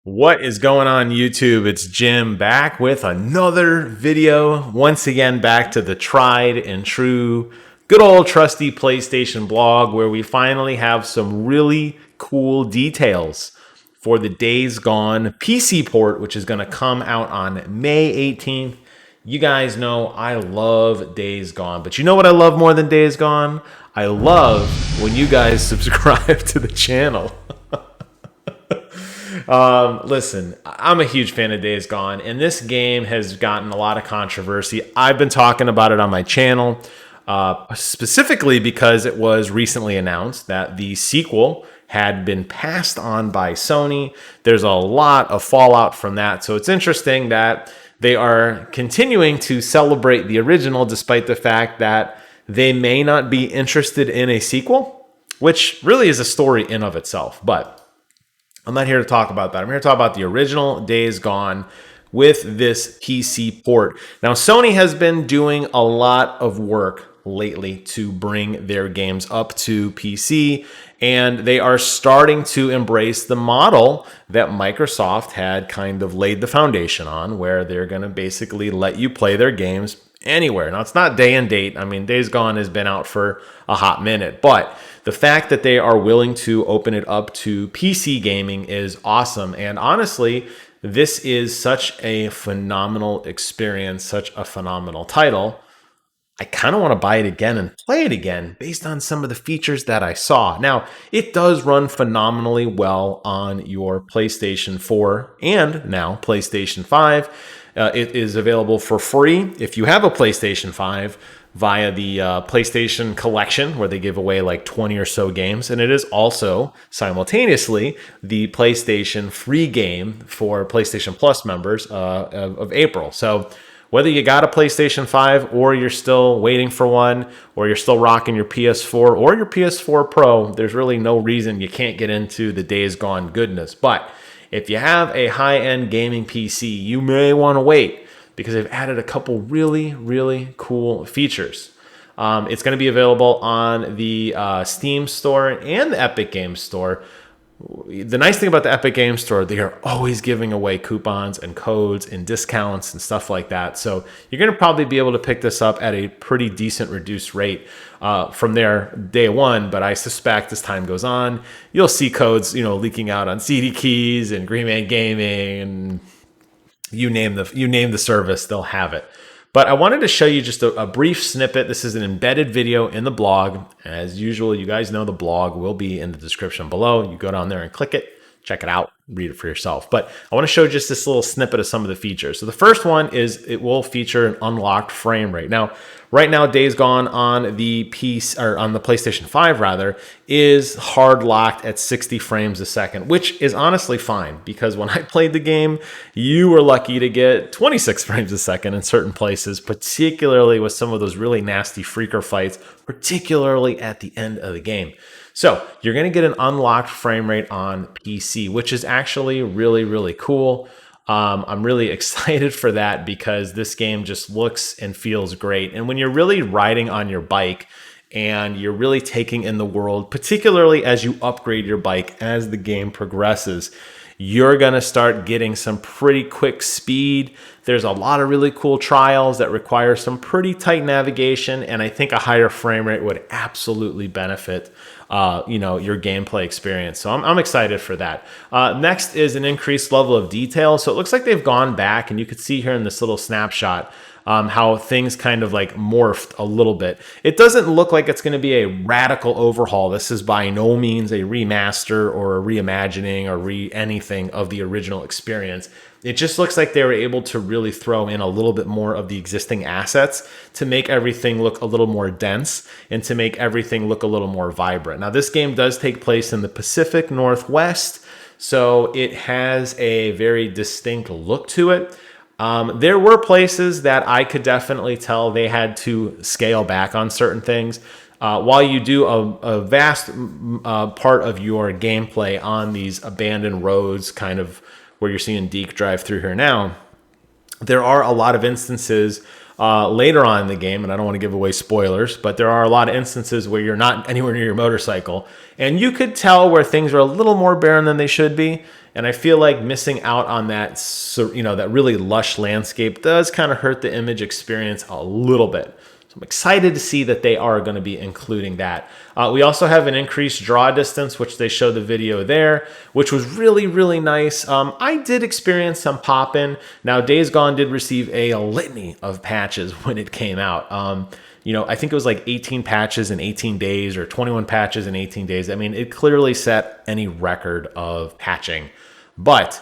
What is going on YouTube? It's Jim back with another video. Once again, back to the tried and true, good old trusty PlayStation blog where we finally have some really cool details for the Days Gone PC port, which is going to come out on May 18th. You guys know I love Days Gone, but you know what I love more than Days Gone? I love when you guys subscribe to the channel. Listen, I'm a huge fan of Days Gone, and this game has gotten a lot of controversy. I've been talking about it on my channel, specifically because it was recently announced that the sequel had been passed on by Sony. There's a lot of fallout from that, so it's interesting that they are continuing to celebrate the original despite the fact that they may not be interested in a sequel, which really is a story in of itself, but I'm not here to talk about that. I'm here to talk about the original Days Gone with this PC port. Now, Sony has been doing a lot of work lately to bring their games up to PC, and they are starting to embrace the model that Microsoft had kind of laid the foundation on, where they're going to basically let you play their games anywhere. Now, it's not day and date. I mean, Days Gone has been out for a hot minute, but the fact that they are willing to open it up to PC gaming is awesome. And honestly, this is such a phenomenal experience, such a phenomenal title. I kind of want to buy it again and play it again based on some of the features that I saw. Now, it does run phenomenally well on your PlayStation 4 and now PlayStation 5. It is available for free if you have a PlayStation 5 via the PlayStation Collection, where they give away like 20 or so games. And it is also simultaneously the PlayStation free game for PlayStation Plus members of April. So whether you got a PlayStation 5 or you're still waiting for one, or you're still rocking your PS4 or your PS4 Pro, there's really no reason you can't get into the Days Gone goodness. But if you have a high-end gaming PC, you may want to wait because they've added a couple really, really cool features. It's going to be available on the Steam store and the Epic Games Store. The nice thing about the Epic Games Store, they are always giving away coupons and codes and discounts and stuff like that. So you're going to probably be able to pick this up at a pretty decent reduced rate from there day one. But I suspect as time goes on, you'll see codes, leaking out on CD Keys and Green Man Gaming, and you name the service, they'll have it. But I wanted to show you just a brief snippet. This is an embedded video in the blog. As usual, you guys know the blog will be in the description below. You go down there and click it, check it out, read it for yourself. But I want to show just this little snippet of some of the features. So the first one is it will feature an unlocked frame rate. Now, right now, Days Gone on the PlayStation 5 rather, is hard locked at 60 frames a second, which is honestly fine because when I played the game, you were lucky to get 26 frames a second in certain places, particularly with some of those really nasty freaker fights, particularly at the end of the game. So you're going to get an unlocked frame rate on PC, which is actually really, really cool. I'm really excited for that because this game just looks and feels great. And when you're really riding on your bike and you're really taking in the world, particularly as you upgrade your bike as the game progresses, you're going to start getting some pretty quick speed. There's a lot of really cool trials that require some pretty tight navigation, and I think a higher frame rate would absolutely benefit your gameplay experience. So I'm excited for that. Next is an increased level of detail. So it looks like they've gone back, and you can see here in this little snapshot how things kind of like morphed a little bit. It doesn't look like it's going to be a radical overhaul. This is by no means a remaster or a reimagining or anything of the original experience. It just looks like they were able to really throw in a little bit more of the existing assets to make everything look a little more dense and to make everything look a little more vibrant. Now, this game does take place in the Pacific Northwest, so it has a very distinct look to it. There were places that I could definitely tell they had to scale back on certain things. While you do a vast part of your gameplay on these abandoned roads, kind of where you're seeing Deke drive through here now, there are a lot of instances later on in the game, and I don't want to give away spoilers, but there are a lot of instances where you're not anywhere near your motorcycle, and you could tell where things are a little more barren than they should be. And I feel like missing out on that, that really lush landscape does kind of hurt the image experience a little bit. So I'm excited to see that they are going to be including that. We also have an increased draw distance, which they showed the video there, which was really, really nice. I did experience some pop-in. Now, Days Gone did receive a litany of patches when it came out. I think it was like 18 patches in 18 days or 21 patches in 18 days. I mean, it clearly set any record of patching, but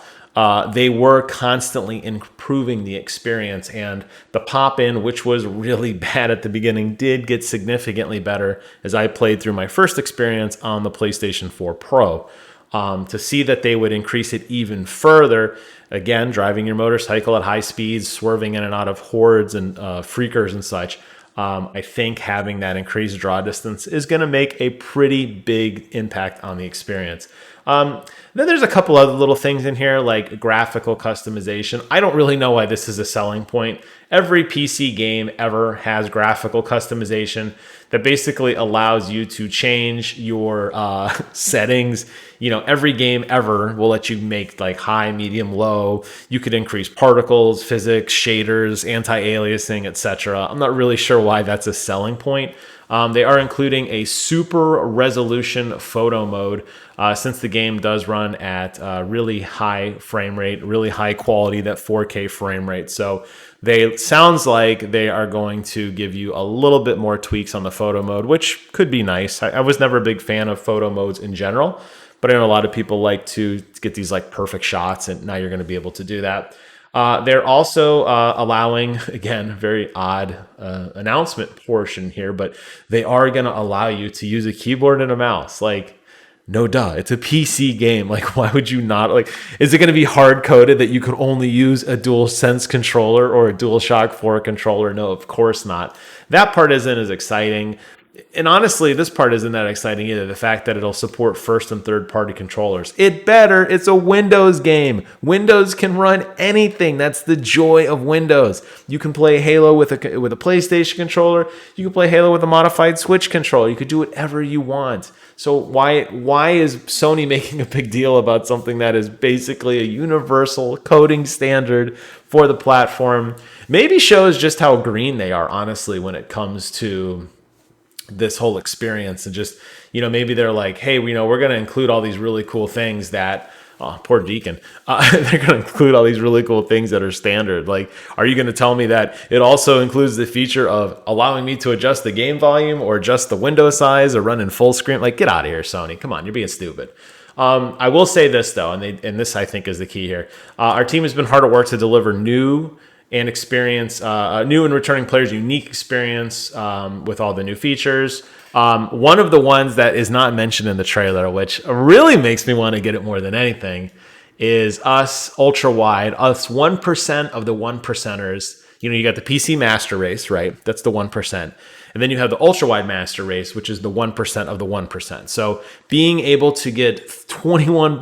they were constantly improving the experience, and the pop-in, which was really bad at the beginning, did get significantly better as I played through my first experience on the PlayStation 4 Pro. To see that they would increase it even further, again, driving your motorcycle at high speeds, swerving in and out of hordes and freakers and such, I think having that increased draw distance is going to make a pretty big impact on the experience. Then there's a couple other little things in here like graphical customization. I don't really know why this is a selling point. Every PC game ever has graphical customization that basically allows you to change your settings. Every game ever will let you make like high, medium, low. You could increase particles, physics, shaders, anti-aliasing, etc. I'm not really sure why that's a selling point. They are including a super resolution photo mode since the game does run at really high frame rate, really high quality, that 4K frame rate. So sounds like they are going to give you a little bit more tweaks on the photo mode, which could be nice. I was never a big fan of photo modes in general, but I know a lot of people like to get these like perfect shots, and now you're going to be able to do that. They're also allowing, again, very odd announcement portion here, but they are going to allow you to use a keyboard and a mouse. Like, no duh, it's a PC game. Like, why would you not? Like, is it going to be hard coded that you could only use a DualSense controller or a DualShock 4 controller? No, of course not. That part isn't as exciting. And honestly, this part isn't that exciting either. The fact that it'll support first and third party controllers. It better. It's a Windows game. Windows can run anything. That's the joy of Windows. You can play Halo with a PlayStation controller. You can play Halo with a modified Switch controller. You could do whatever you want. So why is Sony making a big deal about something that is basically a universal coding standard for the platform? Maybe shows just how green they are, honestly, when it comes to this whole experience. And just, maybe they're like, hey, we're going to include all these really cool things that, poor Deacon, they're going to include all these really cool things that are standard. Like, are you going to tell me that it also includes the feature of allowing me to adjust the game volume or adjust the window size or run in full screen? Like, get out of here, Sony. Come on, you're being stupid. I will say this, though, and this I think is the key here. Our team has been hard at work to deliver new and experience, new and returning players, unique experience with all the new features. One of the ones that is not mentioned in the trailer, which really makes me want to get it more than anything, is us Ultrawide, us 1% of the 1%ers. You got the PC Master Race, right? That's the 1%. And then you have the Ultrawide Master Race, which is the 1% of the 1%. So being able to get 21:9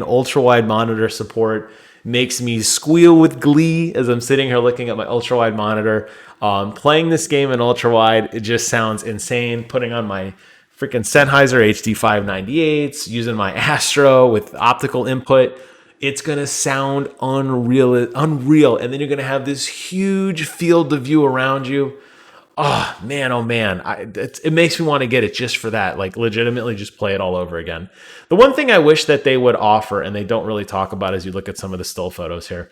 Ultrawide monitor support makes me squeal with glee as I'm sitting here looking at my ultrawide monitor. Playing this game in ultrawide, it just sounds insane. Putting on my freaking Sennheiser HD 598s, using my Astro with optical input, it's going to sound unreal. And then you're going to have this huge field of view around you. Oh man, it makes me want to get it just for that. Like, legitimately just play it all over again. The one thing I wish that they would offer, and they don't really talk about as you look at some of the still photos here,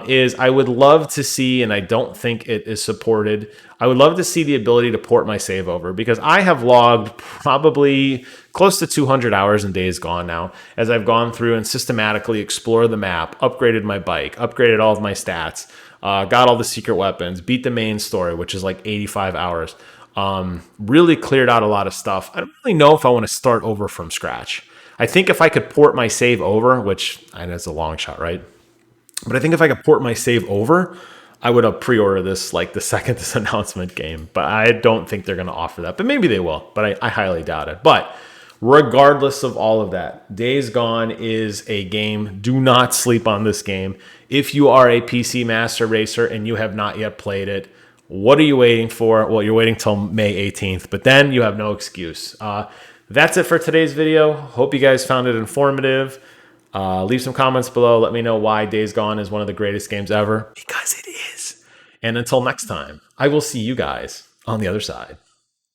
is I would love to see, and I don't think it is supported, I would love to see the ability to port my save over, because I have logged probably close to 200 hours in Days Gone now, as I've gone through and systematically explored the map, upgraded my bike, upgraded all of my stats, got all the secret weapons, beat the main story, which is like 85 hours. Really cleared out a lot of stuff. I don't really know if I want to start over from scratch. I think if I could port my save over, which I know it's a long shot, right? But I think if I could port my save over, I would have pre-ordered this like the second this announcement came. But I don't think they're going to offer that. But maybe they will. But I highly doubt it. But regardless of all of that, Days Gone is a game. Do not sleep on this game. If you are a PC Master Racer and you have not yet played it, what are you waiting for? Well, you're waiting till May 18th, but then you have no excuse. That's it for today's video. Hope you guys found it informative. Leave some comments below. Let me know why Days Gone is one of the greatest games ever. Because it is. And until next time, I will see you guys on the other side.